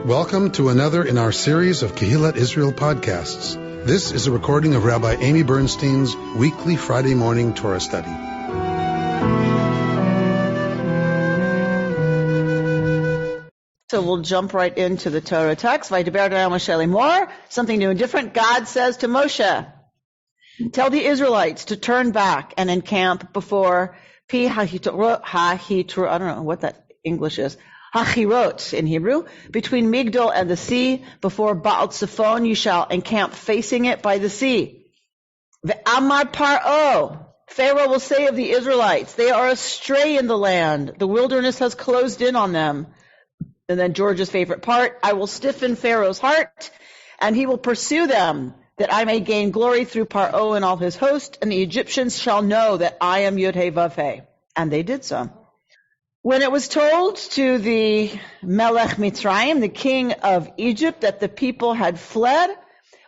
Welcome to another in our series of Kehillat Israel podcasts. This is a recording of Rabbi Amy Bernstein's weekly Friday morning Torah study. So we'll jump right into the Torah text. Something new and different. God says to Moshe, tell the Israelites to turn back and encamp before Pi Hahitro, I don't know what that English is, Hachirot in Hebrew, between Migdol and the sea, before Baal Tzifon, you shall encamp facing it by the sea. Ve'amar Paro, Pharaoh will say of the Israelites, they are astray in the land. The wilderness has closed in on them. And then George's favorite part, I will stiffen Pharaoh's heart, and he will pursue them, that I may gain glory through Paro and all his host, and the Egyptians shall know that I am Yud-Heh Vav-Heh. And they did so. When it was told to the Melech Mitzrayim, the king of Egypt, that the people had fled,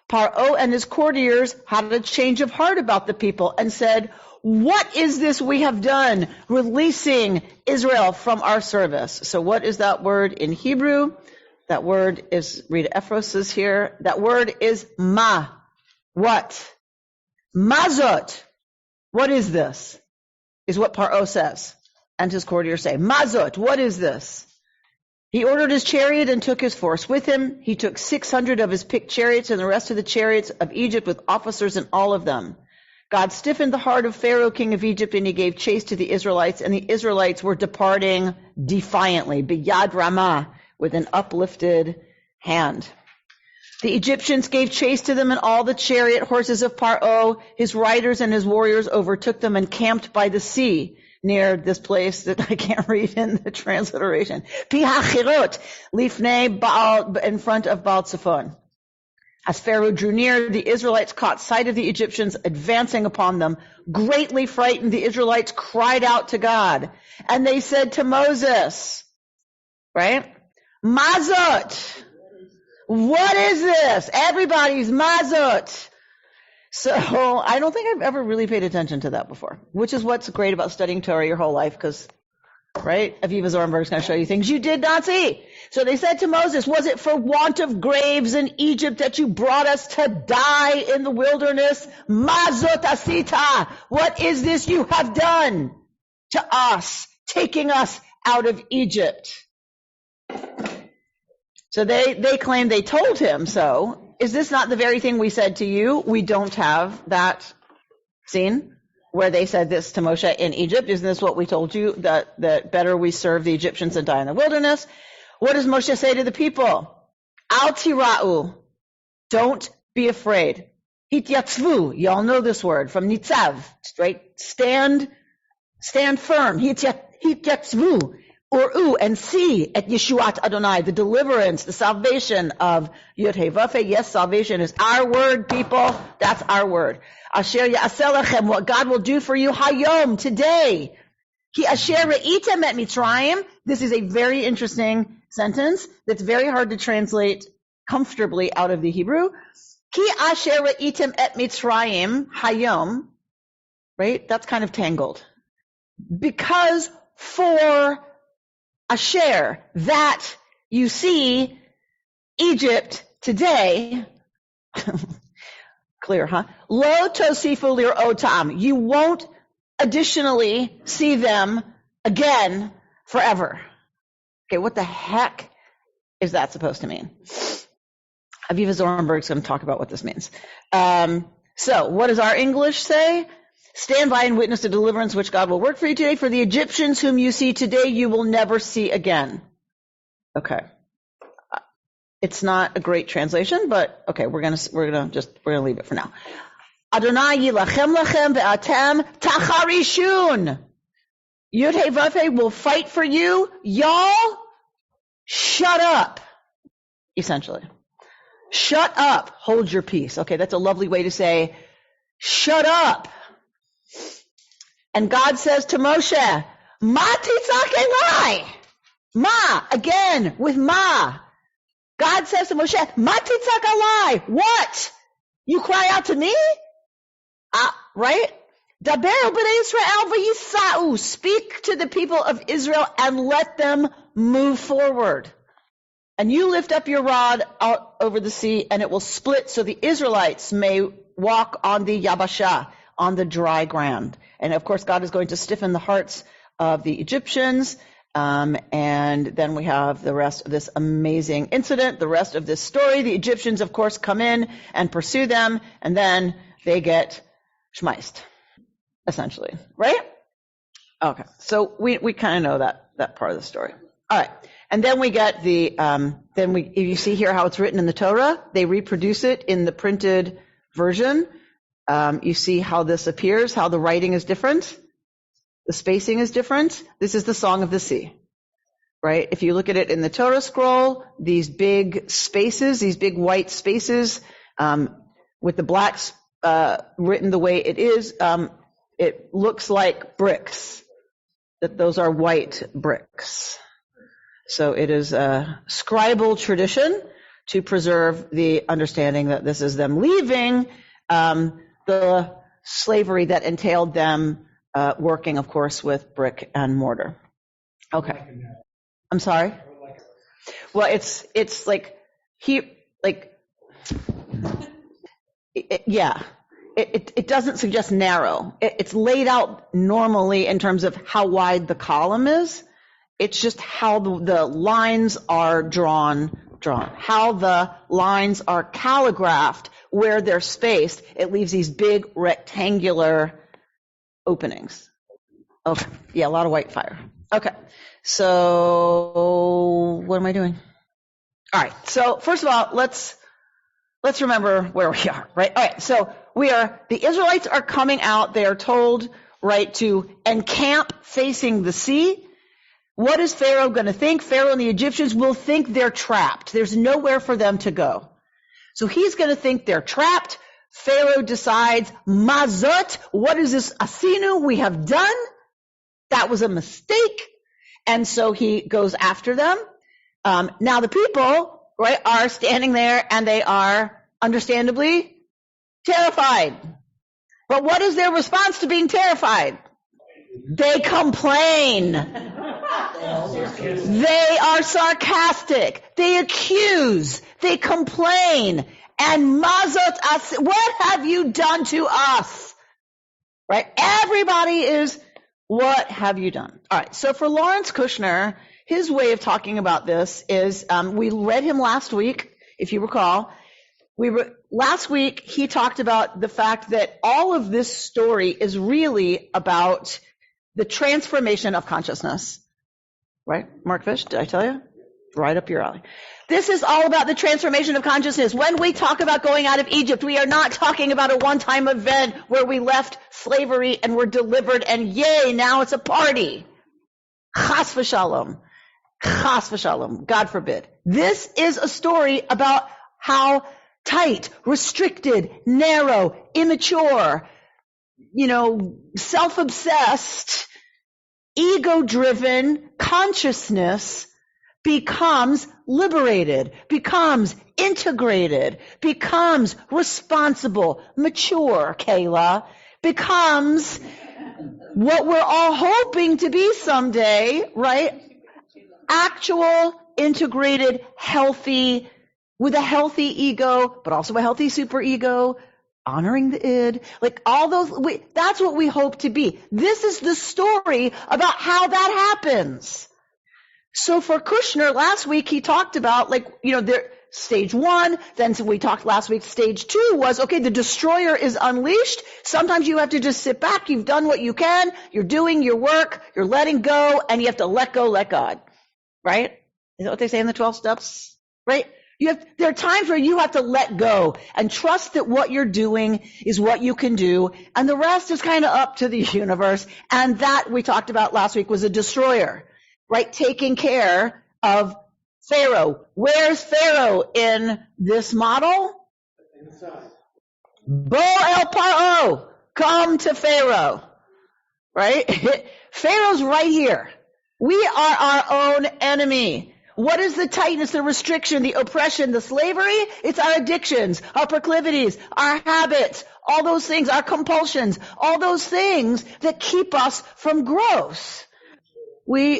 Paro and his courtiers had a change of heart about the people and said, what is this we have done, releasing Israel from our service? So what is that word in Hebrew? That word is, Rita Ephros is here, that word is ma. What? Mazot. What is this? Is what Paro says. And his courtiers say, Mazot, what is this? He ordered his chariot and took his force with him. He took 600 of his picked chariots and the rest of the chariots of Egypt with officers in all of them. God stiffened the heart of Pharaoh, king of Egypt, and he gave chase to the Israelites, and the Israelites were departing defiantly, biyad ramah, with an uplifted hand. The Egyptians gave chase to them, and all the chariot horses of Paro, his riders and his warriors overtook them and camped by the sea, near this place that I can't read in the transliteration. Pi Hachirot, Lifnei Baal, in front of Baal Tzifon. As Pharaoh drew near, the Israelites caught sight of the Egyptians advancing upon them. Greatly frightened, the Israelites cried out to God. And they said to Moses, right? Mazot! What is this? Everybody's Mazot! So I don't think I've ever really paid attention to that before, which is what's great about studying Torah your whole life, because, right, Aviva Zornberg is going to show you things you did not see. So they said to Moses, was it for want of graves in Egypt that you brought us to die in the wilderness? Mazot asita, what is this you have done to us, taking us out of Egypt? So they claim they told him so. Is this not the very thing we said to you? We don't have that scene where they said this to Moshe in Egypt. Isn't this what we told you, that better we serve the Egyptians than die in the wilderness? What does Moshe say to the people? Al tira'u, don't be afraid. Hityatzvu, y'all know this word from nitzav, right? Stand firm. Hityatzvu. Ur'u, and see at Yeshuat Adonai, the deliverance, the salvation of Yud-Heh Vav-Heh. Yes, salvation is our word, people. That's our word. Asher ya'aseh lechem, what God will do for you, hayom, today. Ki asher re'item et Mitzrayim. This is a very interesting sentence that's very hard to translate comfortably out of the Hebrew. Ki asher re'item et Mitzrayim, hayom. Right? That's kind of tangled. Because for Asher, that you see Egypt today, clear, huh? Lo tosifu lir'otam, you won't additionally see them again forever. Okay, what the heck is that supposed to mean? Aviva Zornberg's going to talk about what this means. So, what does our English say? Stand by and witness the deliverance which God will work for you today. For the Egyptians whom you see today, you will never see again. Okay. It's not a great translation, but okay, we're gonna leave it for now. Adonai yilachem lachem ve'atem tacharishun. Yud-Heh Vav-Heh will fight for you. Y'all, shut up. Essentially. Shut up. Hold your peace. Okay, that's a lovely way to say, shut up. And God says to Moshe, Ma titzak elai. Ma, again, with Ma. God says to Moshe, Ma titzak elai. What? You cry out to me? Right? Daber b'nei Yisrael v'yisa'u. Speak to the people of Israel and let them move forward. And you lift up your rod out over the sea, and it will split so the Israelites may walk on the Yabashah, on the dry ground. And of course, God is going to stiffen the hearts of the Egyptians. And then we have the rest of this amazing incident, the rest of this story. The Egyptians, of course, come in and pursue them, and then they get schmeist, essentially. Right? Okay. So we kind of know that part of the story. All right. And then we get you see here how it's written in the Torah. They reproduce it in the printed version. You see how this appears, how the writing is different. The spacing is different. This is the Song of the Sea, right? If you look at it in the Torah scroll, these big spaces, these big white spaces, with the blacks, written the way it is, it looks like bricks, that those are white bricks. So it is a scribal tradition to preserve the understanding that this is them leaving the slavery that entailed them working, of course, with brick and mortar. Okay. I'm sorry? Well, it's like, it doesn't suggest narrow. It's laid out normally in terms of how wide the column is. It's just how the lines are drawn, how the lines are calligraphed, where they're spaced. It leaves these big rectangular openings. Okay. Yeah, a lot of white fire. Okay. So what am I doing? All right. So first of all, let's remember where we are, right? All right. So the Israelites are coming out. They are told, right, to encamp facing the sea. What is Pharaoh going to think? Pharaoh and the Egyptians will think they're trapped. There's nowhere for them to go. So he's going to think they're trapped. Pharaoh decides, Mazot, what is this asinu we have done? That was a mistake. And so he goes after them. Now the people, right, are standing there and they are understandably terrified. But what is their response to being terrified? They complain. They are sarcastic. They accuse. They complain. And mazot as, what have you done to us? Right? Everybody is, what have you done? All right. So for Lawrence Kushner, his way of talking about this is, we read him last week, if you recall. Last week, he talked about the fact that all of this story is really about the transformation of consciousness. Right? Mark Fish, did I tell you? Right up your alley. This is all about the transformation of consciousness. When we talk about going out of Egypt, we are not talking about a one-time event where we left slavery and were delivered and yay, now it's a party. Chas v'shalom. Chas v'shalom. God forbid. This is a story about how tight, restricted, narrow, immature, self-obsessed, ego-driven consciousness becomes liberated, becomes integrated, becomes responsible, mature, Kayla, becomes what we're all hoping to be someday, right? Actual, integrated, healthy, with a healthy ego, but also a healthy superego, honoring the id, like all those, that's what we hope to be. This is the story about how that happens. So for Kushner, last week he talked about stage one, then we talked last week, stage two was, okay, the destroyer is unleashed. Sometimes you have to just sit back. You've done what you can. You're doing your work. You're letting go, and you have to let go, let God. Right? Is that what they say in the 12 steps? Right? There are times where you have to let go and trust that what you're doing is what you can do, and the rest is kind of up to the universe. And that we talked about last week was a destroyer, right? Taking care of Pharaoh. Where's Pharaoh in this model? Inside. Bo el Paro, come to Pharaoh, right? Pharaoh's right here. We are our own enemy. What is the tightness, the restriction, the oppression, the slavery? It's our addictions, our proclivities, our habits, all those things, our compulsions, all those things that keep us from growth.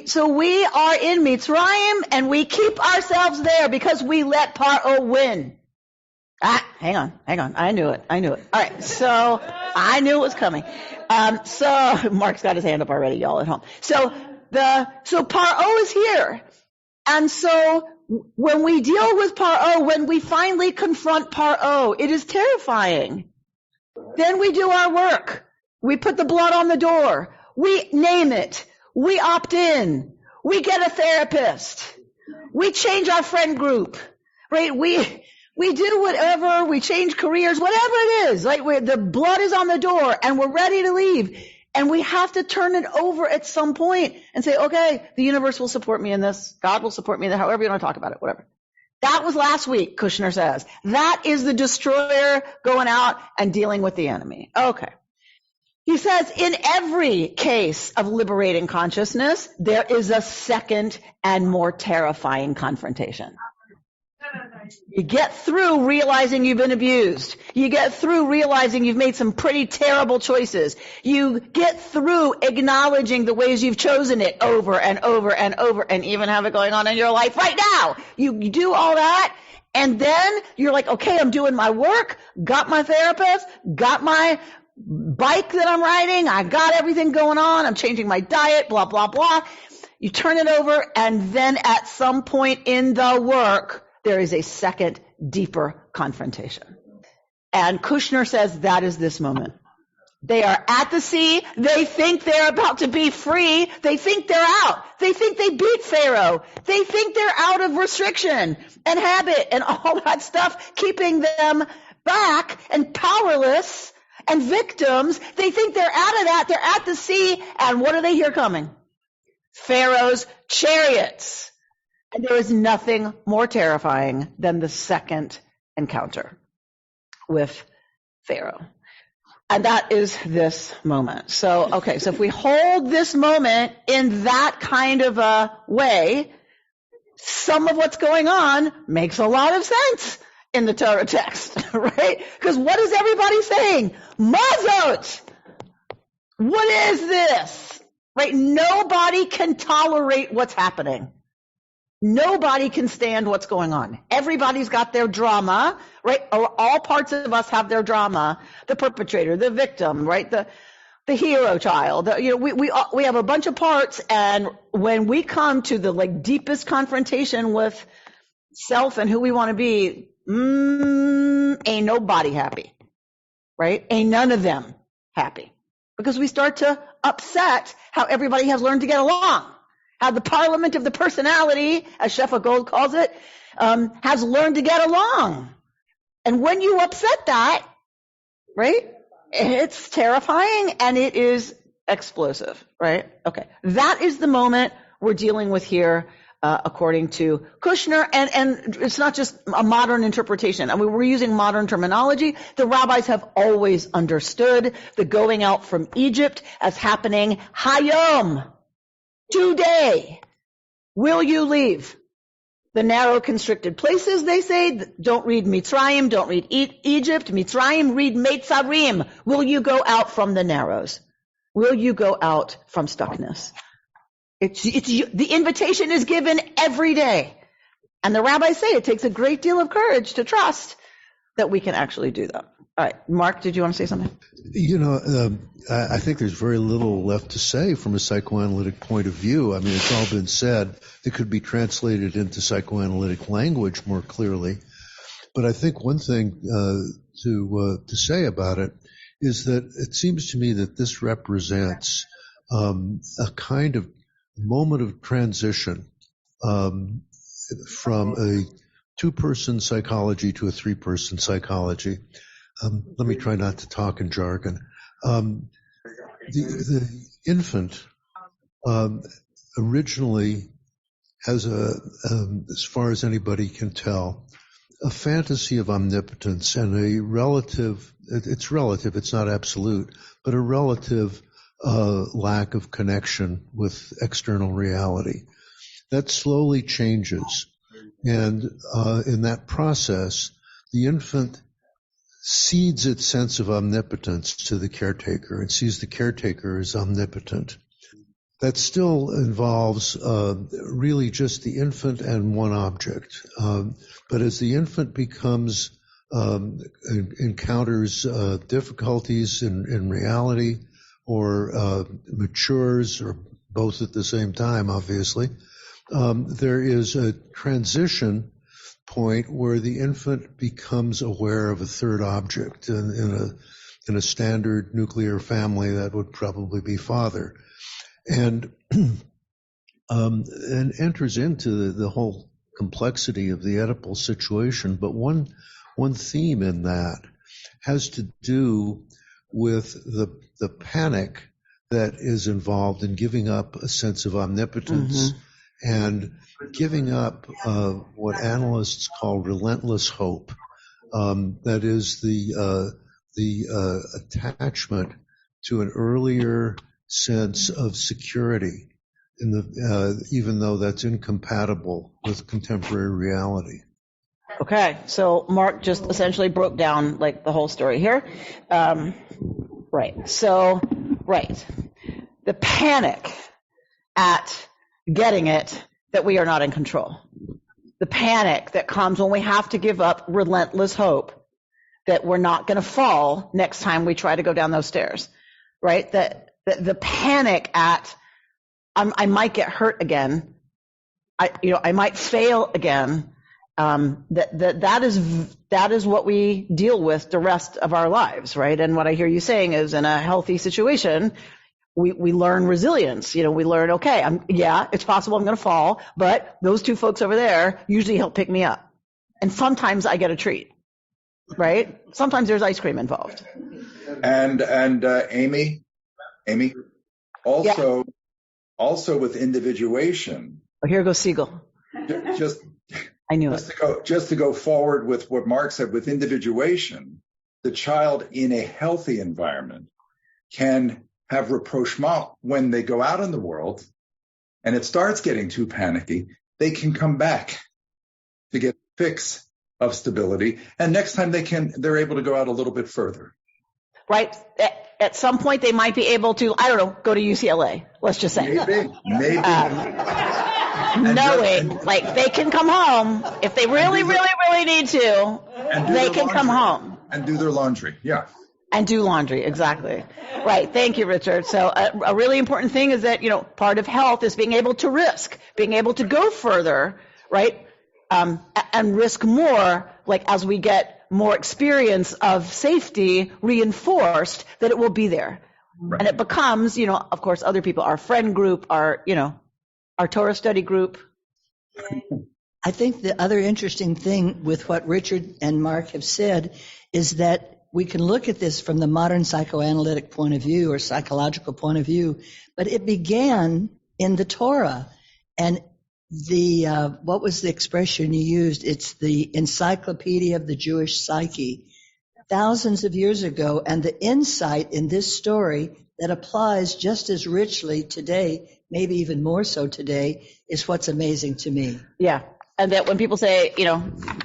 So we are in Mitzrayim and we keep ourselves there because we let Paro win. Hang on. I knew it. All right. So I knew it was coming. So Mark's got his hand up already, y'all at home. So Paro is here. And so when we deal with Paro, when we finally confront Paro, it is terrifying. Then we do our work. We put the blood on the door. We name it. We opt in. We get a therapist. We change our friend group. Right? We do whatever. We change careers, whatever it is. Like the blood is on the door and we're ready to leave. And we have to turn it over at some point and say, okay, the universe will support me in this. God will support me in that. However you want to talk about it, whatever. That was last week, Kushner says. That is the destroyer going out and dealing with the enemy. Okay. He says, in every case of liberating consciousness, there is a second and more terrifying confrontation. You get through realizing you've been abused. You get through realizing you've made some pretty terrible choices. You get through acknowledging the ways you've chosen it over and over and over and even have it going on in your life right now. You do all that and then you're like, okay, I'm doing my work, got my therapist, got my bike that I'm riding, I got everything going on, I'm changing my diet, blah, blah, blah. You turn it over and then at some point in the work, there is a second, deeper confrontation. And Kushner says that is this moment. They are at the sea. They think they're about to be free. They think they're out. They think they beat Pharaoh. They think they're out of restriction and habit and all that stuff, keeping them back and powerless and victims. They think they're out of that. They're at the sea. And what do they hear coming? Pharaoh's chariots. And there is nothing more terrifying than the second encounter with Pharaoh. And that is this moment. So if we hold this moment in that kind of a way, some of what's going on makes a lot of sense in the Torah text, right? Because what is everybody saying? Mazot! What is this? Right? Nobody can tolerate what's happening. Nobody can stand what's going on. Everybody's got their drama, right? All parts of us have their drama. The perpetrator, the victim, right? The hero child. We have a bunch of parts, and when we come to the deepest confrontation with self and who we want to be, ain't nobody happy, right? Ain't none of them happy, because we start to upset how everybody has learned to get along. How the parliament of the personality, as Shefa Gold calls it, has learned to get along. And when you upset that, right, it's terrifying and it is explosive, right? Okay. That is the moment we're dealing with here, according to Kushner. And it's not just a modern interpretation. I mean, we're using modern terminology. The rabbis have always understood the going out from Egypt as happening hayom. Today, will you leave the narrow constricted places? They say, don't read Mitzrayim, don't read Egypt. Mitzrayim, read Meitzarim. Will you go out from the narrows? Will you go out from stuckness? The invitation is given every day. And the rabbis say it takes a great deal of courage to trust that we can actually do that. All right, Mark, did you want to say something? I think there's very little left to say from a psychoanalytic point of view. I mean, it's all been said. It could be translated into psychoanalytic language more clearly. But I think one thing to say about it is that it seems to me that this represents a kind of moment of transition from a two-person psychology to a three-person psychology. Let me try not to talk in jargon. The infant originally has as far as anybody can tell, a fantasy of omnipotence and a relative, it's relative, it's not absolute, but a relative lack of connection with external reality. That slowly changes. And in that process, the infant cedes its sense of omnipotence to the caretaker and sees the caretaker as omnipotent. that still involves really just the infant and one object. But as the infant encounters difficulties in reality, or matures, or both at the same time, obviously, there is a transition point where the infant becomes aware of a third object. In a standard nuclear family, that would probably be father, and enters into the whole complexity of the Oedipal situation. But one theme in that has to do with the panic that is involved in giving up a sense of omnipotence and giving up what analysts call relentless hope. That is the attachment to an earlier sense of security, even though that's incompatible with contemporary reality. Okay, so Mark just essentially broke down like the whole story here. Right. So, the panic at getting it that we are not in control. The panic that comes when we have to give up relentless hope that we're not going to fall next time we try to go down those stairs. Right? The panic at I might get hurt again. I might fail again. That is what we deal with the rest of our lives, right? And what I hear you saying is, in a healthy situation, we learn resilience. We learn, okay, it's possible I'm going to fall, but those two folks over there usually help pick me up. And sometimes I get a treat, right? Sometimes there's ice cream involved. And Amy, also with individuation. Oh, here goes Siegel. I knew it. Just to go forward with what Mark said, with individuation, the child in a healthy environment can have rapprochement when they go out in the world and it starts getting too panicky. They can come back to get a fix of stability. And next time they're able to go out a little bit further. Right. At some point they might be able to, go to UCLA. Let's just say. Maybe. Knowing, they can come home if they really need to. They can come home and do their laundry. Yeah. And do laundry, exactly. Right. Thank you, Richard. So a really important thing is that part of health is being able to risk, being able to go further, right? And risk more, as we get more experience of safety reinforced, that it will be there. Right. And it becomes, of course, other people, our friend group, our Torah study group. I think the other interesting thing with what Richard and Mark have said is that we can look at this from the modern psychoanalytic point of view or psychological point of view, but it began in the Torah. And what was the expression you used? It's the encyclopedia of the Jewish psyche. Thousands of years ago, and the insight in this story that applies just as richly today, maybe even more so today, is what's amazing to me. Yeah. And that when people say,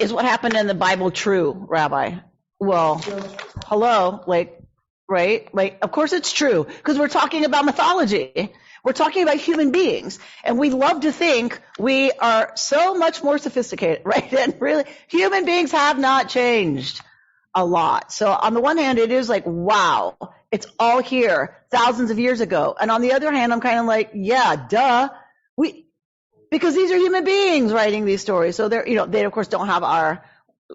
is what happened in the Bible true, Rabbi? Well, hello, right? Of course it's true, because we're talking about mythology. We're talking about human beings. And we love to think we are so much more sophisticated, right? And really, human beings have not changed a lot. So on the one hand, it is wow, it's all here thousands of years ago. And on the other hand, I'm kind of yeah, duh. Because these are human beings writing these stories. So they're, they of course don't have our,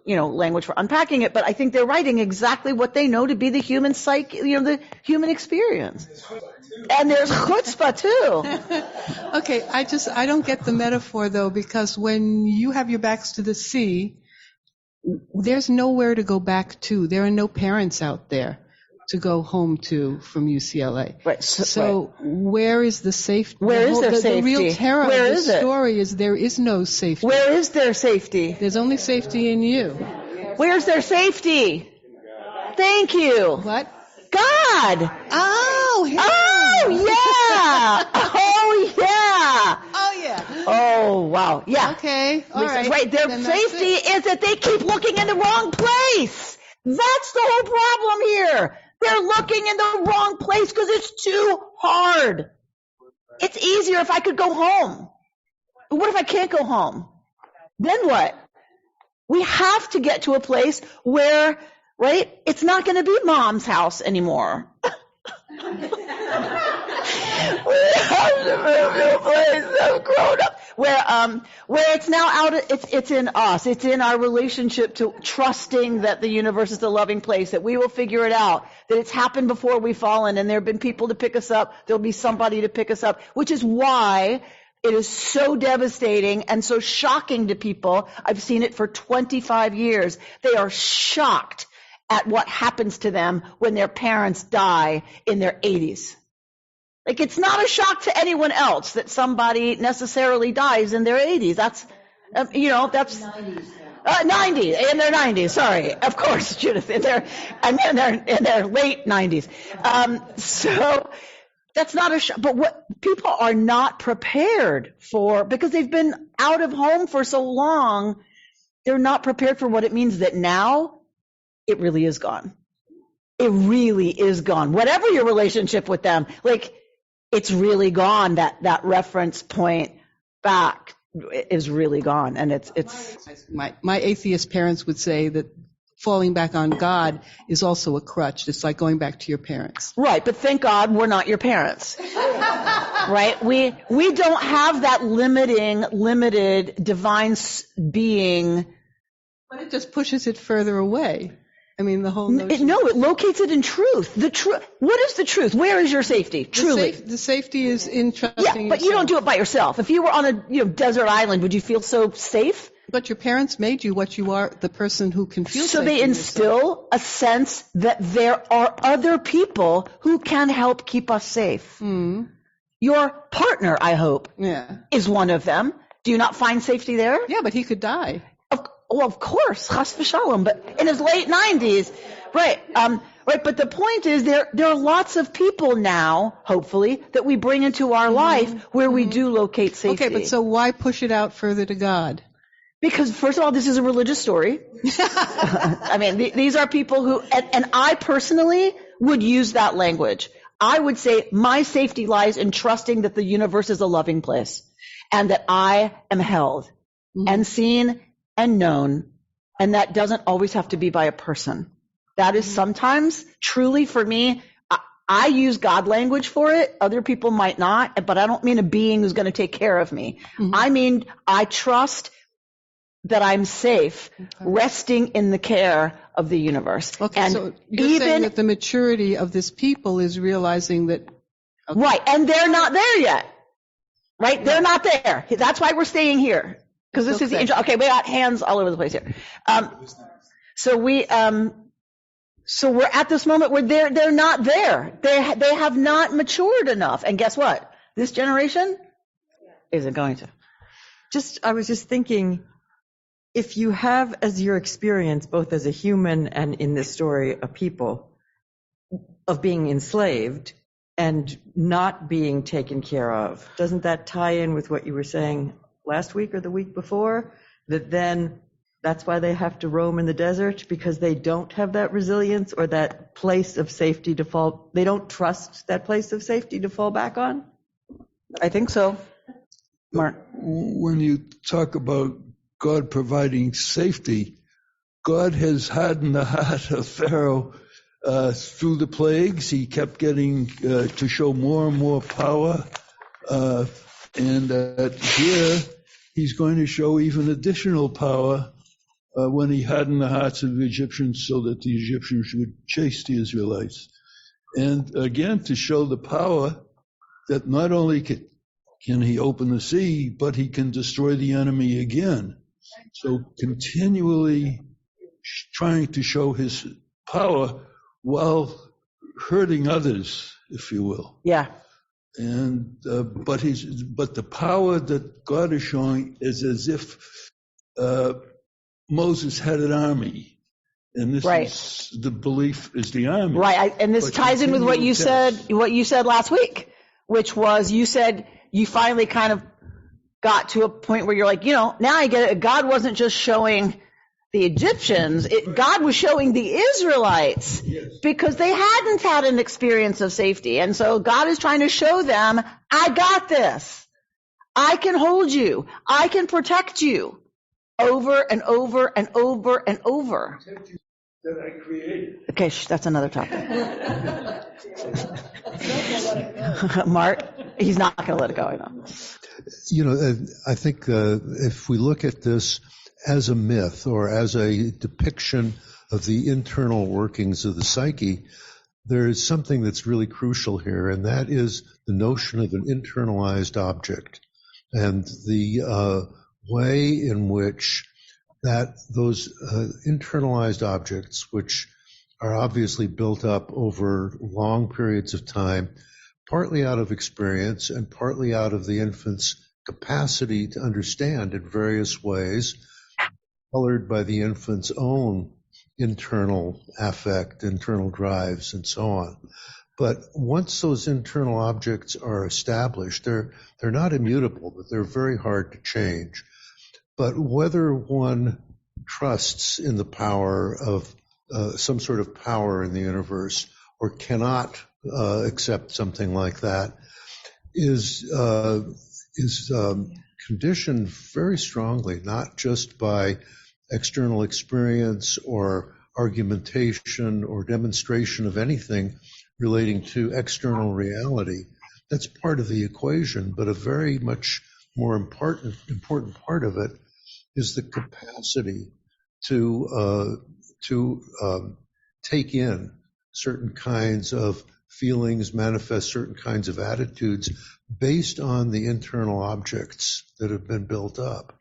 language for unpacking it, but I think they're writing exactly what they know to be the human psyche, the human experience. And there's chutzpah too. Okay, I don't get the metaphor though, because when you have your backs to the sea, there's nowhere to go back to. There are no parents out there to go home to from UCLA. Right. So where is the safety? Where is there safety? The real terror of the story is there is no safety. Where is there safety? There's only safety in you. Where's their safety? Thank you. What? God. Oh, yeah. Oh, yeah. Oh, yeah. Oh, yeah. Oh, wow. Yeah. Okay. All right. Right. Their safety is that they keep looking in the wrong place. That's the whole problem here. They're looking in the wrong place because it's too hard. It's easier if I could go home. But what if I can't go home? Then what? We have to get to a place where, right, it's not going to be mom's house anymore. We have to move to a place of grown up where it's now it's in us. It's in our relationship to trusting that the universe is a loving place, that we will figure it out, that it's happened before we've fallen, and there have been people to pick us up. There'll be somebody to pick us up, which is why it is so devastating and so shocking to people. I've seen it for 25 years. They are shocked at what happens to them when their parents die in their 80s. Like, it's not a shock to anyone else that somebody necessarily dies in their 80s. That's, that's 90s. 90s, in their 90s. Sorry, of course, Judith, in their late 90s. So that's not a shock. But what people are not prepared for, because they've been out of home for so long, they're not prepared for what it means that now it really is gone. It really is gone. Whatever your relationship with them, like, it's really gone. That reference point back is really gone. And it's my atheist parents would say that falling back on God is also a crutch. It's like going back to your parents. Right, but thank God we're not your parents. Right? We don't have that limited divine being. But it just pushes it further away. I mean, the whole notion. It locates it in truth. The truth. What is the truth? Where is your safety? Truly. The safety is in trusting Yeah, but you don't do it by yourself. If you were on a desert island, would you feel so safe? But your parents made you what you are, the person who can feel safe. So they instill a sense that there are other people who can help keep us safe. Mm. Your partner, I hope, is one of them. Do you not find safety there? Yeah, but he could die. Well, of course, chas v'shalom, but in his late 90s, right? Right. But the point is, there are lots of people now, hopefully, that we bring into our life where we do locate safety. Okay, but so why push it out further to God? Because first of all, this is a religious story. I mean, these are people who, and I personally would use that language. I would say my safety lies in trusting that the universe is a loving place, and that I am held and seen and known, and that doesn't always have to be by a person. That is sometimes, truly for me, I use God language for it. Other people might not, but I don't mean a being who's going to take care of me. I mean, I trust that I'm safe, resting in the care of the universe. Okay, and so you're saying that the maturity of this people is realizing that. Okay. Right, and they're not there yet. Right, they're not there. That's why we're staying here. Because this is the intro. Okay, we got hands all over the place here. So we're at this moment where they're not there. They have not matured enough. And guess what? This generation isn't going to. I was just thinking, if you have as your experience, both as a human and in this story, a people, of being enslaved and not being taken care of, doesn't that tie in with what you were saying last week or the week before, that then that's why they have to roam in the desert, because they don't have that resilience or that place of safety to fall. They don't trust that place of safety to fall back on? I think so. Mark. When you talk about God providing safety, God has hardened the heart of Pharaoh through the plagues. He kept getting to show more and more power. And here, he's going to show even additional power when he hardened the hearts of the Egyptians so that the Egyptians would chase the Israelites. And again, to show the power that not only can he open the sea, but he can destroy the enemy again. So continually trying to show his power while hurting others, if you will. Yeah. And but the power that God is showing is as if Moses had an army, and this is the belief is the army. Right, and this ties in with what you said last week, which was you said you finally kind of got to a point where you're like, now I get it. God wasn't just showing the Egyptians. God was showing the Israelites because they hadn't had an experience of safety. And so God is trying to show them, I got this. I can hold you. I can protect you over and over and over and over. That I created. Okay, that's another topic. Mark, he's not going to let it go, I know. I think if we look at this as a myth or as a depiction of the internal workings of the psyche, there is something that's really crucial here, and that is the notion of an internalized object and the way in which those internalized objects, which are obviously built up over long periods of time, partly out of experience and partly out of the infant's capacity to understand in various ways, colored by the infant's own internal affect, internal drives, and so on. But once those internal objects are established, they're not immutable, but they're very hard to change. But whether one trusts in the power of some sort of power in the universe or cannot accept something like that is conditioned very strongly, not just by external experience or argumentation or demonstration of anything relating to external reality. That's part of the equation, but a very much more important part of it is the capacity to take in certain kinds of feelings, manifest certain kinds of attitudes based on the internal objects that have been built up,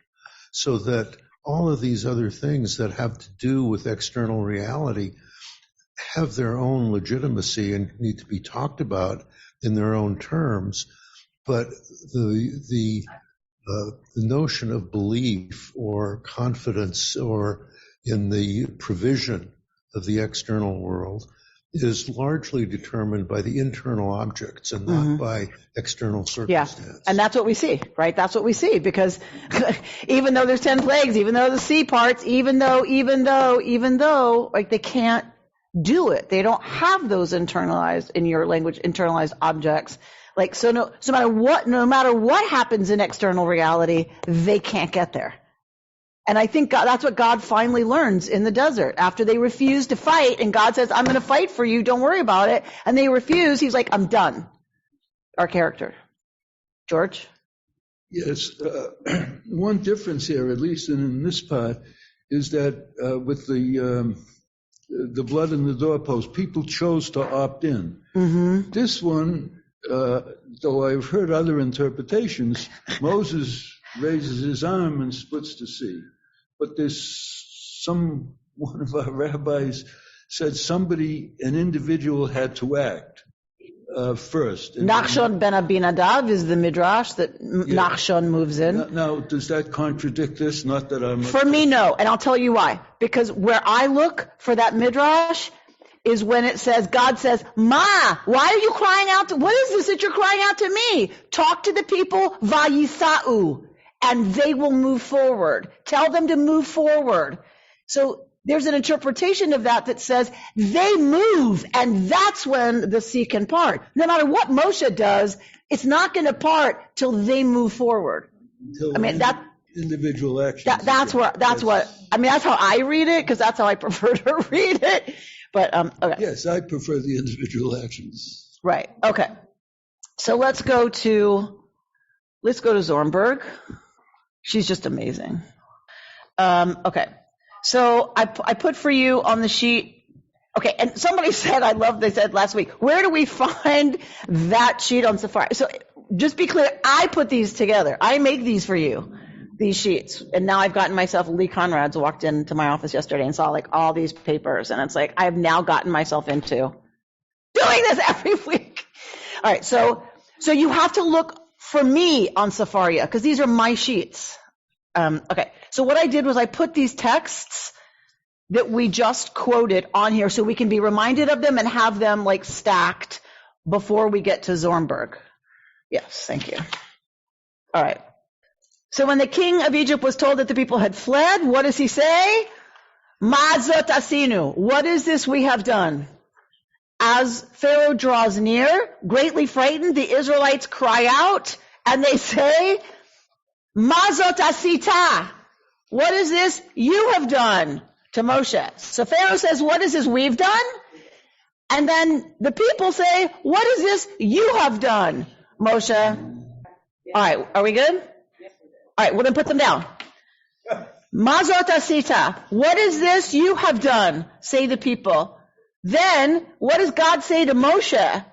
so that all of these other things that have to do with external reality have their own legitimacy and need to be talked about in their own terms. But the notion of belief or confidence or in the provision of the external world is largely determined by the internal objects and not by external circumstances. Yeah, and that's what we see, right? That's what we see, because even though there's 10 plagues, even though the sea parts, even though, like, they can't do it. They don't have those internalized, in your language, internalized objects. Like, so no matter what happens in external reality, they can't get there. And I think that's what God finally learns in the desert. After they refuse to fight, and God says, I'm going to fight for you, don't worry about it. And they refuse, he's like, I'm done. Our character. George? Yes. One difference here, at least in this part, is that with the blood in the doorpost, people chose to opt in. Mm-hmm. This one, though I've heard other interpretations, Moses raises his arm and splits the sea. But one of our rabbis said an individual had to act first. Nachshon ben Abinadab is the midrash that Nachshon moves in. Now, does that contradict this? Not that I'm... For me, no. And I'll tell you why. Because where I look for that midrash is when it says, God says, Ma, why are you crying out? What is this that you're crying out to me? Talk to the people, vayisa'u, and they will move forward. Tell them to move forward. So there's an interpretation of that says they move, and that's when the sea can part. No matter what Moshe does, it's not going to part till they move forward. Individual action. That's how I read it, because that's how I prefer to read it. But okay. Yes, I prefer the individual actions. Right. Okay. So let's go to Zornberg. She's just amazing. Okay. So I put for you on the sheet. Okay. And somebody said, they said last week, where do we find that sheet on Safari? So just be clear, I put these together. I make these for you, these sheets. And now I've gotten myself, Lee Conrad's walked into my office yesterday and saw like all these papers. And it's like, I have now gotten myself into doing this every week. All right. So you have to look for me on Safaria, because these are my sheets. Okay. So what I did was I put these texts that we just quoted on here so we can be reminded of them and have them like stacked before we get to Zornberg. Yes, thank you. All right. So when the king of Egypt was told that the people had fled, what does he say? Mazot asinu. What is this we have done? As Pharaoh draws near, greatly frightened, the Israelites cry out and they say, Mazot asita. What is this you have done to Moshe? So Pharaoh says, what is this we've done? And then the people say, what is this you have done, Moshe? All right, are we good? All right, we're going to put them down. Mazot asita. What is this you have done? Say the people. Then, what does God say to Moshe?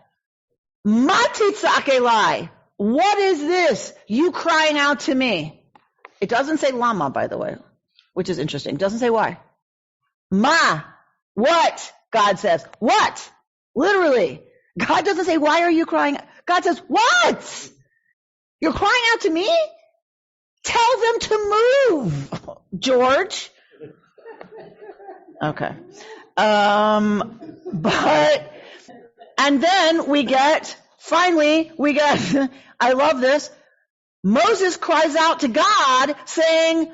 Matitzak elai. What is this? You crying out to me. It doesn't say lama, by the way, which is interesting. It doesn't say why. Ma. What? God says. What? Literally. God doesn't say, why are you crying? God says, what? You're crying out to me? Tell them to move, George. Okay. And then finally we get, I love this. Moses cries out to God saying,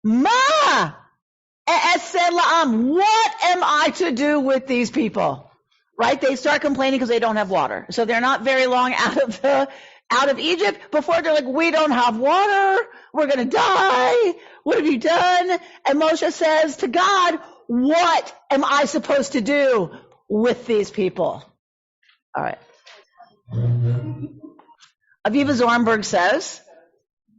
Ma, what am I to do with these people? Right? They start complaining because they don't have water. So they're not very long out of Egypt before they're like, we don't have water. We're going to die. What have you done? And Moshe says to God, what am I supposed to do with these people? All right. Aviva Zornberg says,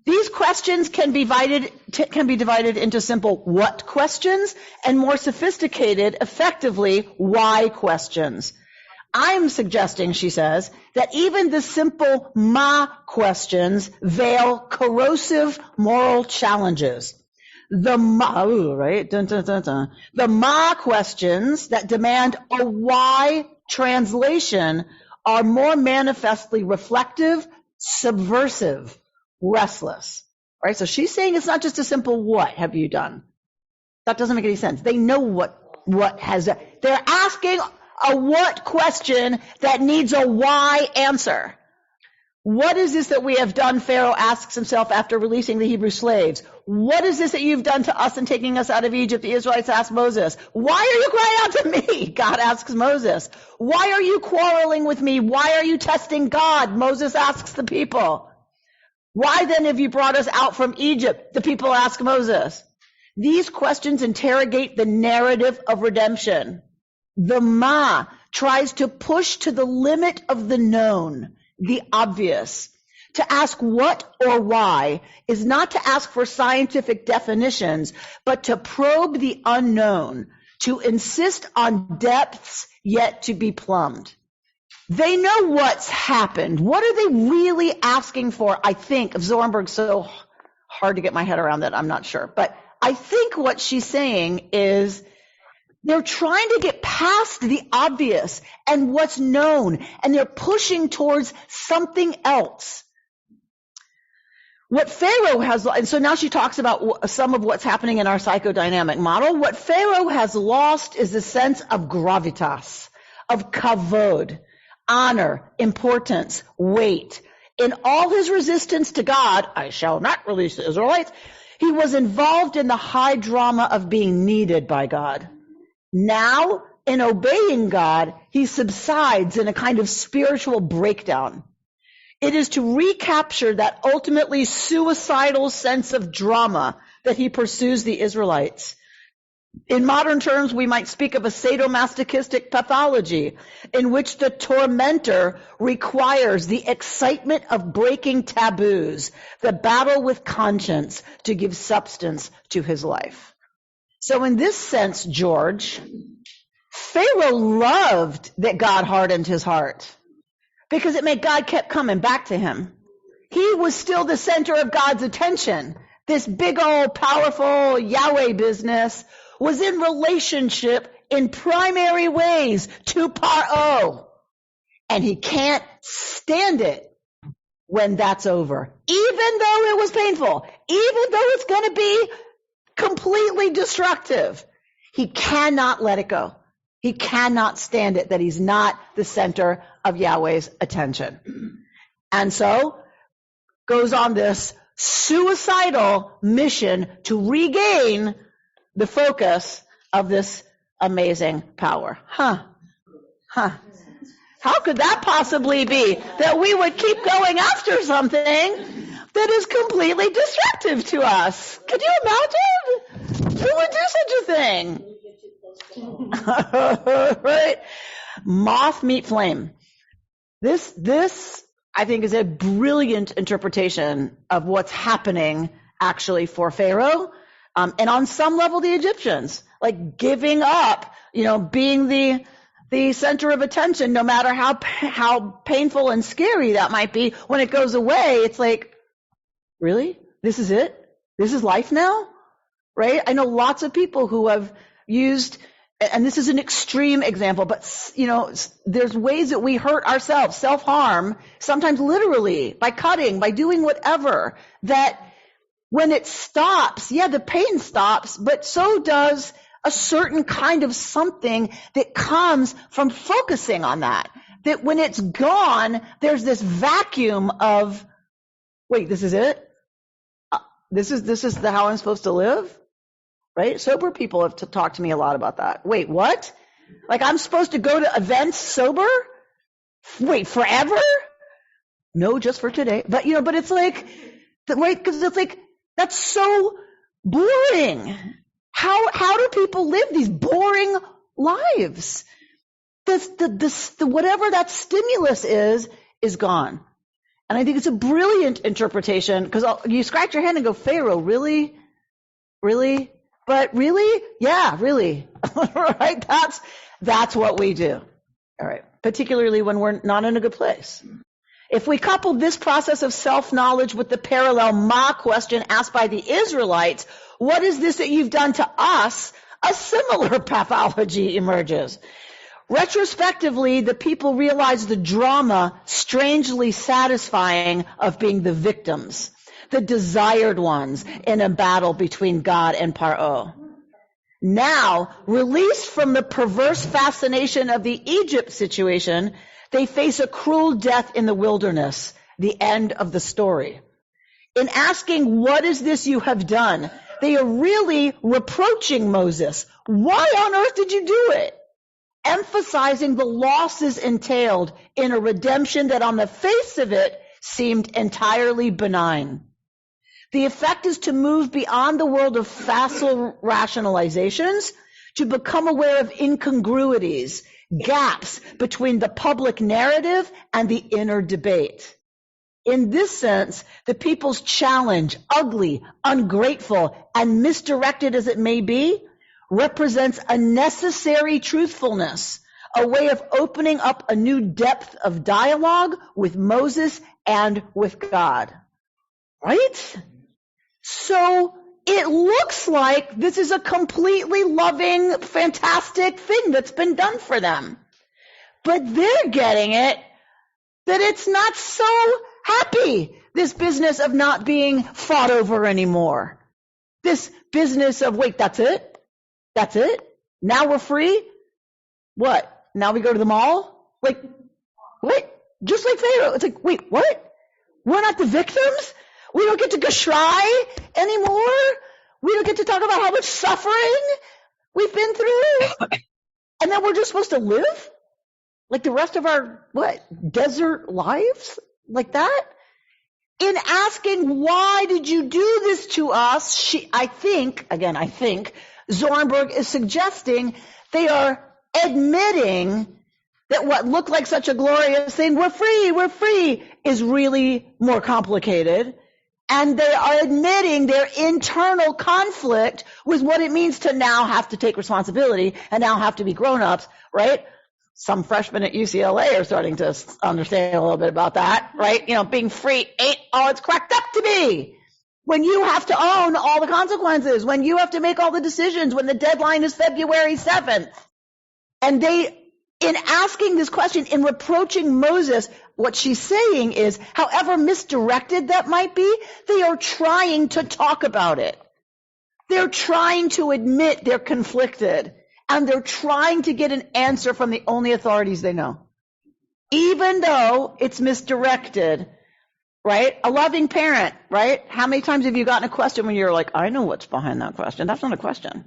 these questions can be divided into simple what questions and more sophisticated, effectively, why questions. I'm suggesting, she says, that even the simple ma questions veil corrosive moral challenges. The ma questions that demand a why translation are more manifestly reflective, subversive, restless. All right, so she's saying it's not just a simple what have you done. That doesn't make any sense. They know what has done. They're asking a what question that needs a why answer. What is this that we have done? Pharaoh asks himself after releasing the Hebrew slaves. What is this that you've done to us in taking us out of Egypt? The Israelites ask Moses. Why are you crying out to me? God asks Moses. Why are you quarreling with me? Why are you testing God? Moses asks the people. Why then have you brought us out from Egypt? The people ask Moses. These questions interrogate the narrative of redemption. The ma tries to push to the limit of the known, the obvious. To ask what or why is not to ask for scientific definitions, but to probe the unknown, to insist on depths yet to be plumbed. They know what's happened. What are they really asking for? I think, Zornberg's so hard to get my head around that, I'm not sure. But I think what she's saying is they're trying to get past the obvious and what's known, and they're pushing towards something else. What Pharaoh has, and so now she talks about some of what's happening in our psychodynamic model. What Pharaoh has lost is a sense of gravitas, of kavod, honor, importance, weight. In all his resistance to God, I shall not release the Israelites, he was involved in the high drama of being needed by God. Now, in obeying God, he subsides in a kind of spiritual breakdown. It is to recapture that ultimately suicidal sense of drama that he pursues the Israelites. In modern terms, we might speak of a sadomasochistic pathology in which the tormentor requires the excitement of breaking taboos, the battle with conscience to give substance to his life. So in this sense, George, Pharaoh loved that God hardened his heart because it meant God kept coming back to him. He was still the center of God's attention. This big old powerful Yahweh business was in relationship in primary ways to Paro. And he can't stand it when that's over. Even though it was painful, even though it's going to be completely destructive, he cannot let it go. He cannot stand it that he's not the center of Yahweh's attention. And so goes on this suicidal mission to regain the focus of this amazing power. How could that possibly be? That we would keep going after something that is completely destructive to us. Could you imagine? Who would do such a thing? Right? Moth meet flame. This, I think, is a brilliant interpretation of what's happening actually for Pharaoh, and on some level the Egyptians, like giving up, being the center of attention, no matter how painful and scary that might be. When it goes away, it's like, really? This is it? This is life now? Right? I know lots of people who have used, and this is an extreme example, but there's ways that we hurt ourselves, self-harm, sometimes literally, by cutting, by doing whatever, that when it stops, the pain stops, but so does a certain kind of something that comes from focusing on that. That when it's gone, there's this vacuum of, wait, this is it? This is how I'm supposed to live? Right? Sober people have talked to me a lot about that. Wait, what? Like I'm supposed to go to events sober? Wait, forever? No, just for today. But but it's like, right? Because it's like, that's so boring. How do people live these boring lives? The whatever that stimulus is gone. And I think it's a brilliant interpretation, because you scratch your head and go, Pharaoh, really? Really? But really? Yeah, really. Right? That's what we do. All right. Particularly when we're not in a good place. If we couple this process of self-knowledge with the parallel Ma question asked by the Israelites, what is this that you've done to us? A similar pathology emerges. Retrospectively, the people realize the drama, strangely satisfying, of being the victims, the desired ones in a battle between God and Paro. Now, released from the perverse fascination of the Egypt situation, they face a cruel death in the wilderness, the end of the story. In asking, what is this you have done? They are really reproaching Moses. Why on earth did you do it? Emphasizing the losses entailed in a redemption that on the face of it seemed entirely benign. The effect is to move beyond the world of facile rationalizations to become aware of incongruities, gaps between the public narrative and the inner debate. In this sense, the people's challenge, ugly, ungrateful, and misdirected as it may be, represents a necessary truthfulness, a way of opening up a new depth of dialogue with Moses and with God. Right? So it looks like this is a completely loving, fantastic thing that's been done for them. But they're getting it that it's not so happy, this business of not being fought over anymore. This business of, wait, that's it? That's it? Now we're free? What? Now we go to the mall? Like, what? Just like Pharaoh. It's like, wait, what? We're not the victims? We don't get to gashry anymore? We don't get to talk about how much suffering we've been through? And then we're just supposed to live like the rest of our, desert lives? Like that? In asking, why did you do this to us? I think, Zornberg is suggesting they are admitting that what looked like such a glorious thing, we're free, is really more complicated. And they are admitting their internal conflict with what it means to now have to take responsibility and now have to be grown-ups, right? Some freshmen at UCLA are starting to understand a little bit about that, right? Being free ain't all it's cracked up to be. When you have to own all the consequences, when you have to make all the decisions, when the deadline is February 7th. And in asking this question, in reproaching Moses, what she's saying is, however misdirected that might be, they are trying to talk about it. They're trying to admit they're conflicted. And they're trying to get an answer from the only authorities they know. Even though it's misdirected, right? A loving parent, right? How many times have you gotten a question when you're like, I know what's behind that question? That's not a question.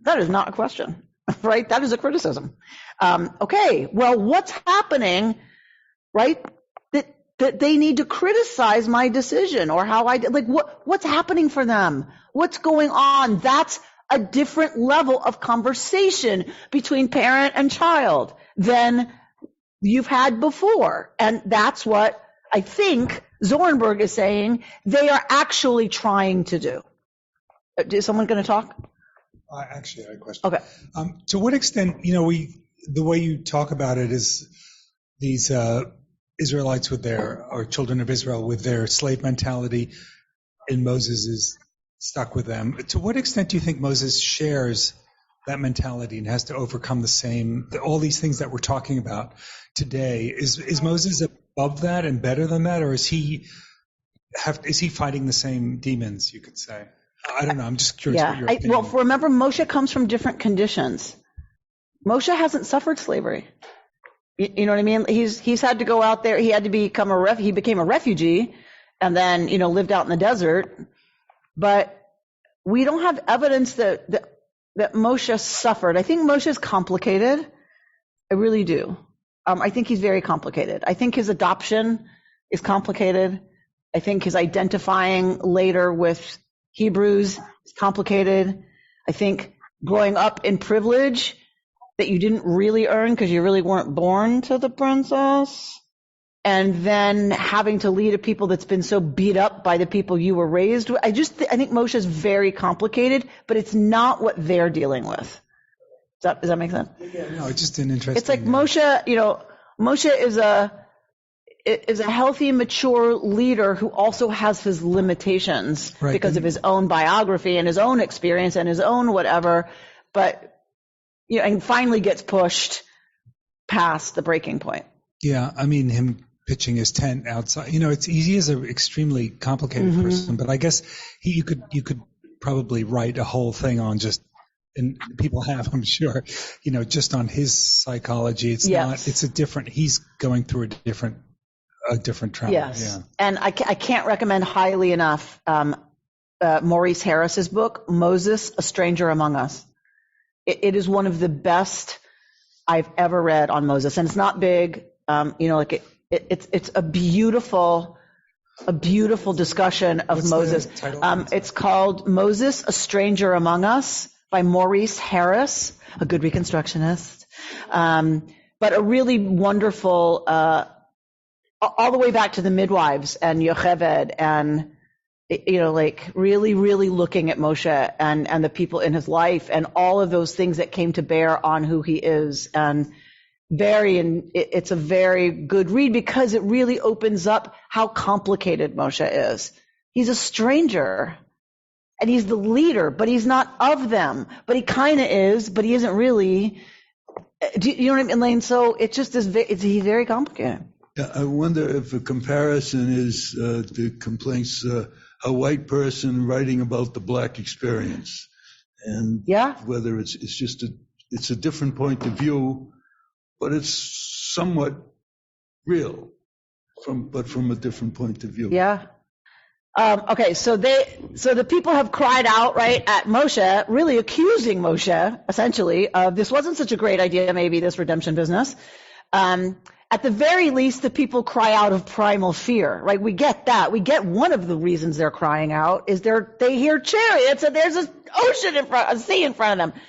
That is not a question, right? That is a criticism. Okay, well, what's happening, right? That they need to criticize my decision or how I did, like what's happening for them? What's going on? That's a different level of conversation between parent and child than you've had before. And that's what I think Zornberg is saying they are actually trying to do. Is someone going to talk? Actually, I had a question. Okay. To what extent, the way you talk about it is these Israelites or children of Israel with their slave mentality, and Moses is stuck with them. To what extent do you think Moses shares that mentality and has to overcome all these things that we're talking about today? Is Moses above that and better than that, or is he fighting the same demons, you could say? I don't know. I'm just curious what your opinion is. Remember, Moshe comes from different conditions. Moshe hasn't suffered slavery. You know what I mean? He's had to go out there. He had to become he became a refugee and then, lived out in the desert. But we don't have evidence that Moshe suffered. I think Moshe is complicated. I really do. I think he's very complicated. I think his adoption is complicated. I think his identifying later with Hebrews is complicated. I think growing up in privilege that you didn't really earn because you really weren't born to the princess, and then having to lead a people that's been so beat up by the people you were raised with. I think Moshe is very complicated, but it's not what they're dealing with. Does that make sense? Yeah, no, it's just an interesting. It's like Moshe, Moshe is a healthy, mature leader who also has his limitations because of his own biography and his own experience and his own whatever, but and finally gets pushed past the breaking point. Yeah, I mean, him pitching his tent outside. He is an extremely complicated person, but I guess you could probably write a whole thing on and people have, I'm sure, just on his psychology. It's he's going through a different trauma. Yes. Yeah. And I can't recommend highly enough Maurice Harris's book, Moses, A Stranger Among Us. It is one of the best I've ever read on Moses, and it's not big. It's a beautiful discussion of What's Moses. The title? It's called Moses, A Stranger Among Us by Maurice Harris, a good Reconstructionist, but a really wonderful, all the way back to the midwives and Yocheved and really, really looking at Moshe and the people in his life and all of those things that came to bear on who he is. And it's a very good read because it really opens up how complicated Moshe is. He's a stranger and he's the leader, but he's not of them, but he kind of is, but he isn't really. Do you know what I mean, Lane? So it just is, he's very complicated. Yeah, I wonder if a comparison is the complaints, a white person writing about the black experience, and whether it's a different point of view, but it's somewhat real, from a different point of view. Yeah. Okay, so the people have cried out, right, at Moshe, really accusing Moshe, essentially, of this wasn't such a great idea, maybe, this redemption business. At the very least, the people cry out of primal fear, right? We get that. We get one of the reasons they're crying out is they hear chariots and there's an ocean a sea in front of them.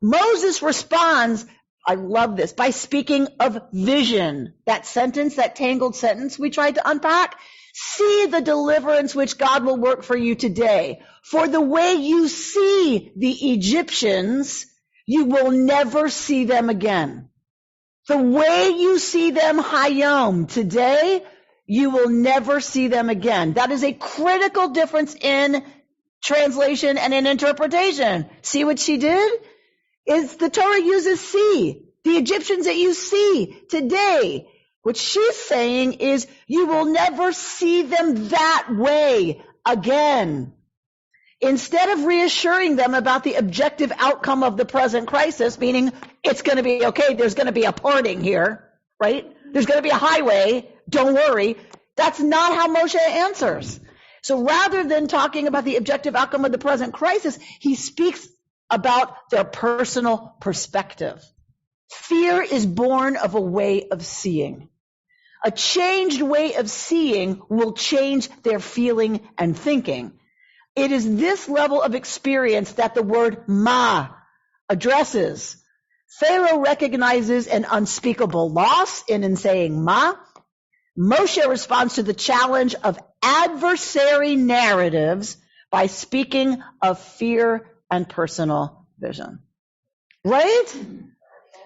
Moses responds, I love this, by speaking of vision. That sentence, that tangled sentence we tried to unpack. See the deliverance which God will work for you today. For the way you see the Egyptians, you will never see them again. The way you see them hayom today, you will never see them again. That is a critical difference in translation and in interpretation. See what she did? Is the Torah uses see. The Egyptians that you see today. What she's saying is you will never see them that way again. Instead of reassuring them about the objective outcome of the present crisis, meaning it's going to be okay, there's going to be a parting here, right? There's going to be a highway, don't worry. That's not how Moshe answers. So rather than talking about the objective outcome of the present crisis, he speaks about their personal perspective. Fear is born of a way of seeing. A changed way of seeing will change their feeling and thinking. It is this level of experience that the word ma addresses. Pharaoh recognizes an unspeakable loss in saying ma. Moshe responds to the challenge of adversary narratives by speaking of fear and personal vision. Right?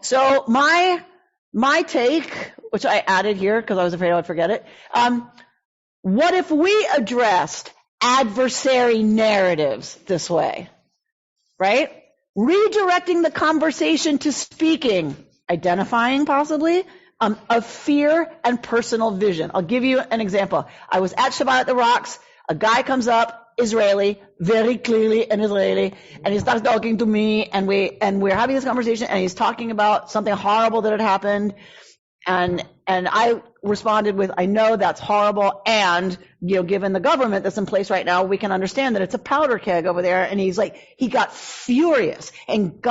So my take, which I added here because I was afraid I would forget it, what if we addressed adversary narratives this way? Right? Redirecting the conversation to speaking, identifying possibly, of fear and personal vision. I'll give you an example. I was at Shabbat at the Rocks. A guy comes up, Israeli, very clearly an Israeli, and he starts talking to me, and we're having this conversation, and he's talking about something horrible that had happened, and I responded with, I know that's horrible, and given the government that's in place right now, we can understand that it's a powder keg over there. And he's like, he got furious and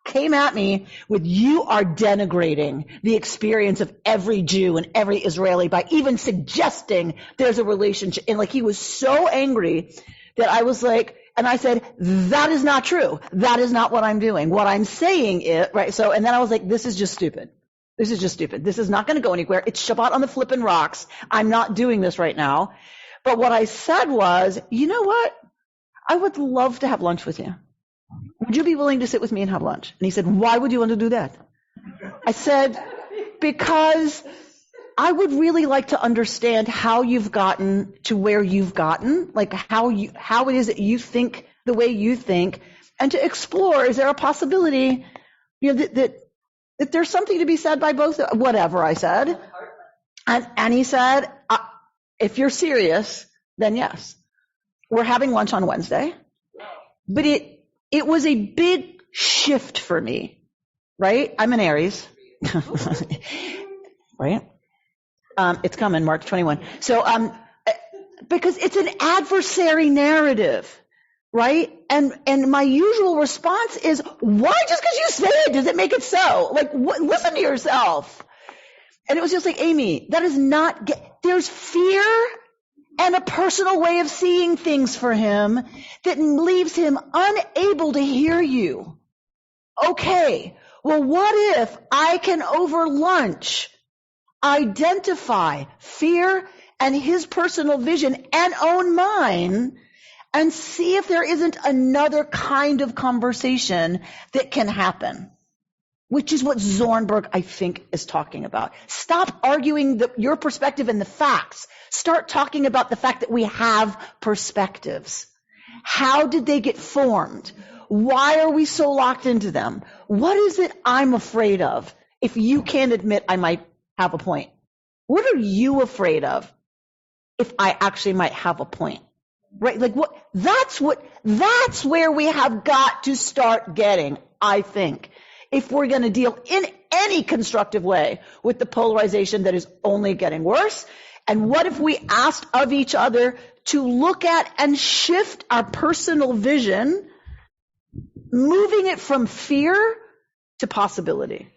came at me with, you are denigrating the experience of every Jew and every Israeli by even suggesting there's a relationship. And he was so angry that I was like, and I said, that is not true. That is not what I'm doing. What I'm saying is, right? So, and then I was like, this is just stupid. This is just stupid. This is not going to go anywhere. It's Shabbat on the flippin' rocks. I'm not doing this right now. But what I said was, you know what? I would love to have lunch with you. Would you be willing to sit with me and have lunch? And he said, why would you want to do that? I said, because I would really like to understand how you've gotten to where you've gotten, how it is that you think the way you think, and to explore, is there a possibility, that there's something to be said by both, whatever I said. And he said, if you're serious, then yes. We're having lunch on Wednesday. But it was a big shift for me, right? I'm an Aries. Right? It's coming, March 21. So, because it's an adversary narrative, right? And my usual response is, why just because you say it does it make it so? Listen to yourself. And it was just like, Amy, that is not, there's fear and a personal way of seeing things for him that leaves him unable to hear you. Okay, well, what if I can over lunch identify fear and his personal vision and own mine, and see if there isn't another kind of conversation that can happen, which is what Zornberg, I think, is talking about. Stop arguing your perspective and the facts. Start talking about the fact that we have perspectives. How did they get formed? Why are we so locked into them? What is it I'm afraid of? If you can't admit I might have a point, what are you afraid of if I actually might have a point? Right? That's where we have got to start getting, I think, if we're going to deal in any constructive way with the polarization that is only getting worse. And what if we asked of each other to look at and shift our personal vision, moving it from fear to possibility?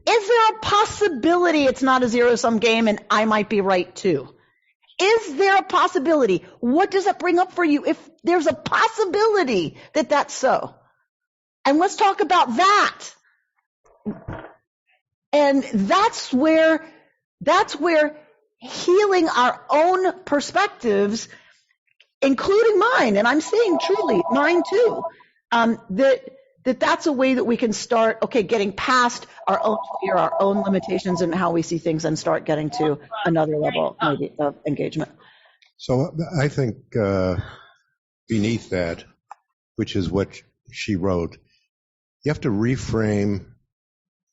Is there a possibility it's not a zero-sum game and I might be right too? Is there a possibility? What does that bring up for you if there's a possibility that that's so? And let's talk about that. And that's where healing our own perspectives, including mine, and I'm saying truly mine too, that's a way that we can start, getting past our own fear, our own limitations, and how we see things, and start getting to another level maybe of engagement. So I think beneath that, which is what she wrote, you have to reframe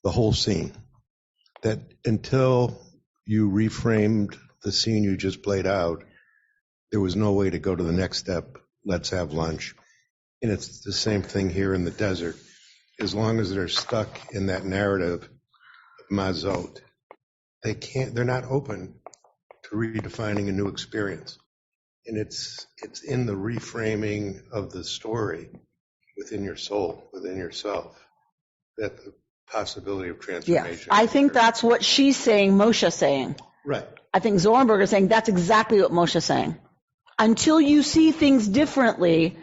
the whole scene. That until you reframed the scene you just played out, there was no way to go to the next step, let's have lunch. And it's the same thing here in the desert. As long as they're stuck in that narrative of mazot, they're not open to redefining a new experience. And it's in the reframing of the story within your soul, within yourself, that the possibility of transformation. Yes, I think that's what she's saying, Moshe's saying. Right. I think Zornberger is saying that's exactly what Moshe's saying. Until you see things differently,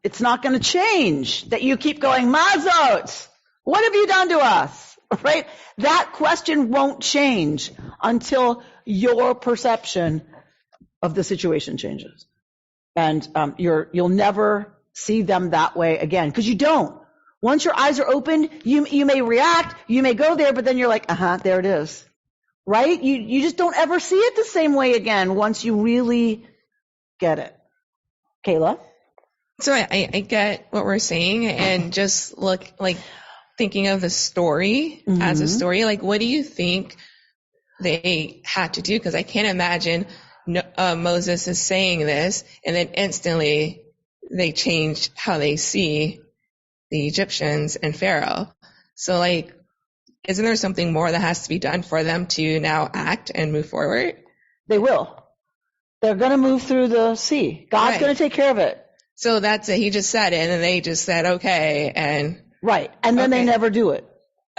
it's not going to change. That you keep going, Mazot, what have you done to us? Right? That question won't change until your perception of the situation changes. And you'll never see them that way again, because you don't. Once your eyes are open, you may react, you may go there, but then you're like, there it is. Right? You just don't ever see it the same way again once you really get it. Kayla? So I get what we're saying, and just thinking of the story as a story, like, what do you think they had to do? Because I can't imagine Moses is saying this, and then instantly they change how they see the Egyptians and Pharaoh. So, isn't there something more that has to be done for them to now act and move forward? They will. They're going to move through the sea. God's going to take care of it. So that's it. He just said it, and then they just said, okay, and... Right. And then they never do it.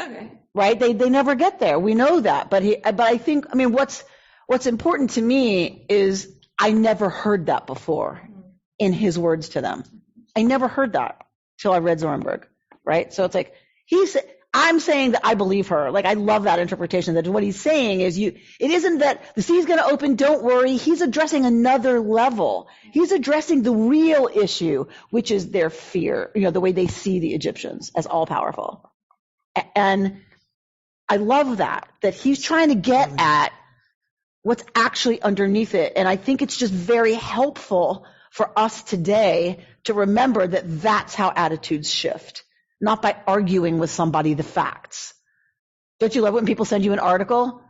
Okay. Right? They never get there. We know that. But I think, what's important to me is I never heard that before in his words to them. I never heard that till I read Zornberg. Right? So it's like, I'm saying that I believe her. I love that interpretation, that what he's saying is it isn't that the sea's going to open, don't worry. He's addressing another level. He's addressing the real issue, which is their fear, the way they see the Egyptians as all powerful. And I love that he's trying to get at what's actually underneath it. And I think it's just very helpful for us today to remember that that's how attitudes shift. Not by arguing with somebody the facts. Don't you love when people send you an article?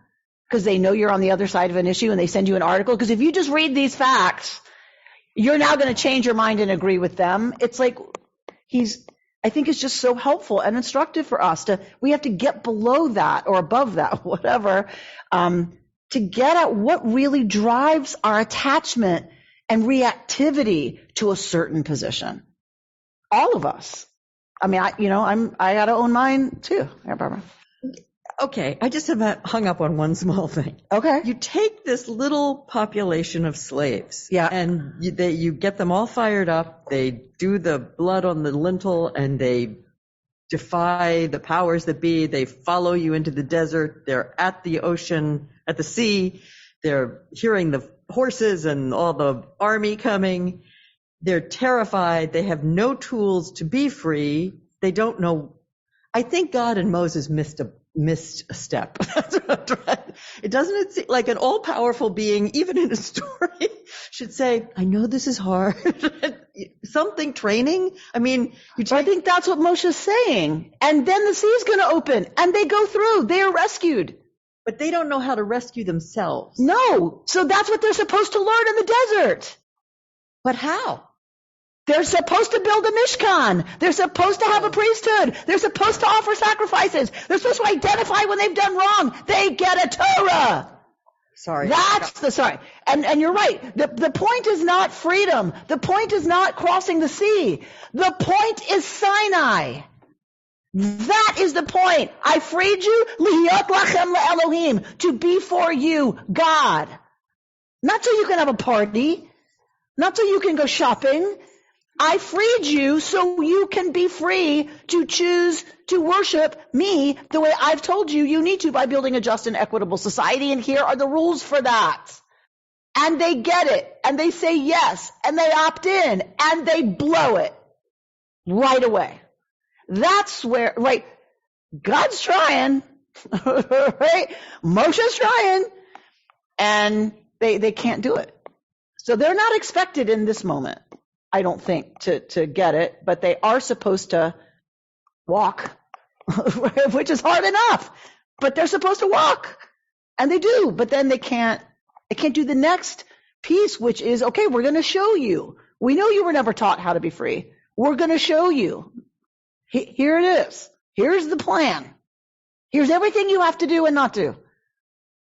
Because they know you're on the other side of an issue and they send you an article? Because if you just read these facts, you're now going to change your mind and agree with them. It's like I think it's just so helpful and instructive for us we have to get below that or above that, whatever, to get at what really drives our attachment and reactivity to a certain position. All of us. I got to own mine too. Yeah, Barbara. Okay, I just have hung up on one small thing. Okay. You take this little population of slaves, and you get them all fired up. They do the blood on the lintel, and they defy the powers that be. They follow you into the desert. They're at the ocean, at the sea. They're hearing the horses and all the army coming. They're terrified. They have no tools to be free. They don't know. I think God and Moses missed a step. It doesn't seem like an all-powerful being, even in a story, should say, I know this is hard. Something training. I think that's what Moshe's saying. And then the sea is going to open and they go through. They are rescued. But they don't know how to rescue themselves. No. So that's what they're supposed to learn in the desert. But how? They're supposed to build a mishkan. They're supposed to have a priesthood. They're supposed to offer sacrifices. They're supposed to identify when they've done wrong. They get a Torah. Sorry. And you're right. The point is not freedom. The point is not crossing the sea. The point is Sinai. That is the point. I freed you, lihiyot lachem le'elohim, to be for you, God. Not so you can have a party. Not so you can go shopping. I freed you so you can be free to choose to worship me the way I've told you need to by building a just and equitable society. And here are the rules for that. And they get it. And they say yes. And they opt in. And they blow it right away. That's where, right, God's trying, right? Moshe's trying. And they can't do it. So they're not expected in this moment, I don't think, to get it, but they are supposed to walk, which is hard enough, but they're supposed to walk, and they do, but then they can't do the next piece, which is, okay, we're going to show you. We know you were never taught how to be free. We're going to show you. Here it is. Here's the plan. Here's everything you have to do and not do.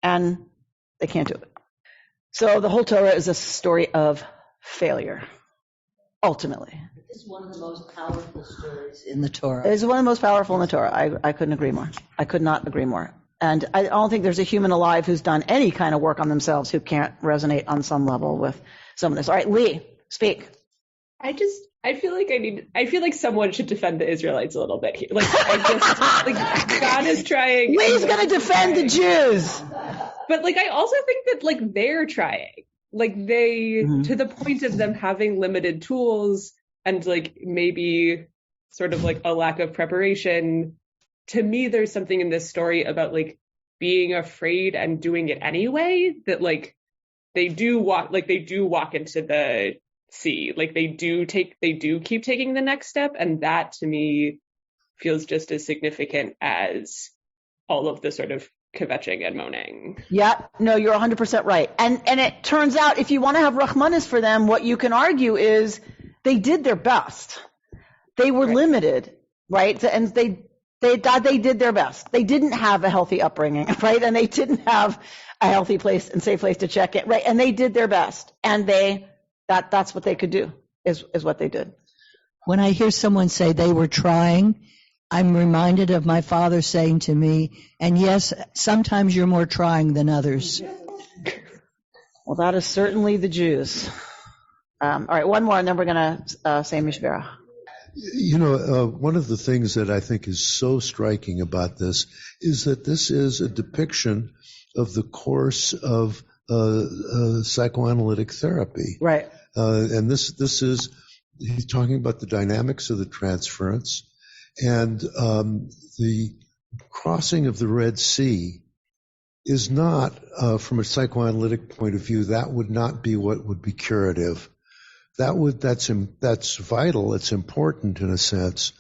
And they can't do it. So the whole Torah is a story of failure. ultimately. It's one of the most powerful stories in the Torah. It's one of the most powerful in the Torah. I couldn't agree more. I could not agree more. And I don't think there's a human alive who's done any kind of work on themselves who can't resonate on some level with some of this. All right, Lee, speak. I feel like someone should defend the Israelites a little bit here. Like, God is trying. Lee's going to defend the Jews. But, I also think that, they're trying. To the point of them having limited tools and, maybe sort of, a lack of preparation. To me, there's something in this story about, being afraid and doing it anyway, that, they do walk into the sea. They do keep taking the next step. And that, to me, feels just as significant as all of the sort of kvetching and moaning. Yeah, no, you're 100% right. And it turns out, if you want to have Rachmanis for them, what you can argue is they did their best. They were limited, right? And they did their best. They didn't have a healthy upbringing, right? And they didn't have a healthy place and safe place to check in, right? And they did their best. And that's what they could do, is what they did. When I hear someone say they were trying, I'm reminded of my father saying to me, and yes, sometimes you're more trying than others. Well, that is certainly the Jews. All right, one more, and then we're going to say Mishberach. One of the things that I think is so striking about this is that this is a depiction of the course of psychoanalytic therapy. Right. And this is, he's talking about the dynamics of the transference, and the crossing of the Red Sea is not, from a psychoanalytic point of view, that would not be what would be curative. That's vital. It's important in a sense,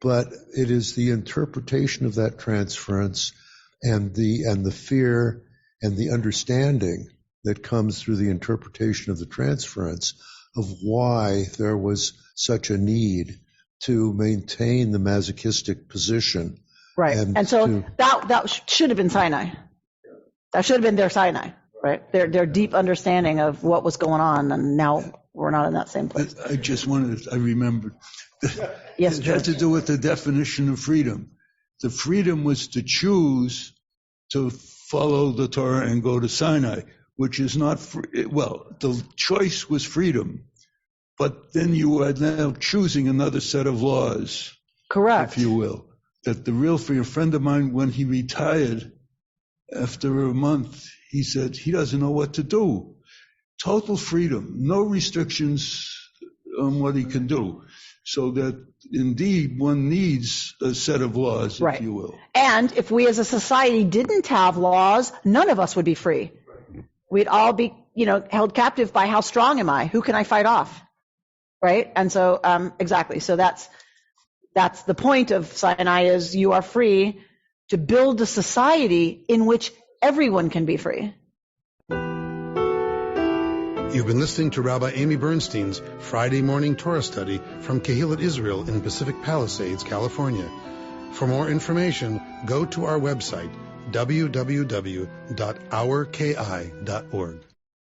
but it is the interpretation of that transference and the fear and the understanding that comes through the interpretation of the transference of why there was such a need to maintain the masochistic position. Right. And so that should have been Sinai. That should have been their Sinai, right? Their deep understanding of what was going on, and now we're not in that same place. I remembered. Yes, it had to do with the definition of freedom. The freedom was to choose to follow the Torah and go to Sinai, which is not free. Well, the choice was freedom, but then you are now choosing another set of laws. Correct. If you will. That the real freedom. A friend of mine, when he retired, after a month, he said he doesn't know what to do. Total freedom, no restrictions on what he can do. So that indeed one needs a set of laws, right, if you will. And if we as a society didn't have laws, none of us would be free. We'd all be, held captive by how strong am I? Who can I fight off? Right? And so, exactly. So that's the point of Sinai, is you are free to build a society in which everyone can be free. You've been listening to Rabbi Amy Bernstein's Friday morning Torah study from Kehillat Israel in Pacific Palisades, California. For more information, go to our website, www.ourki.org.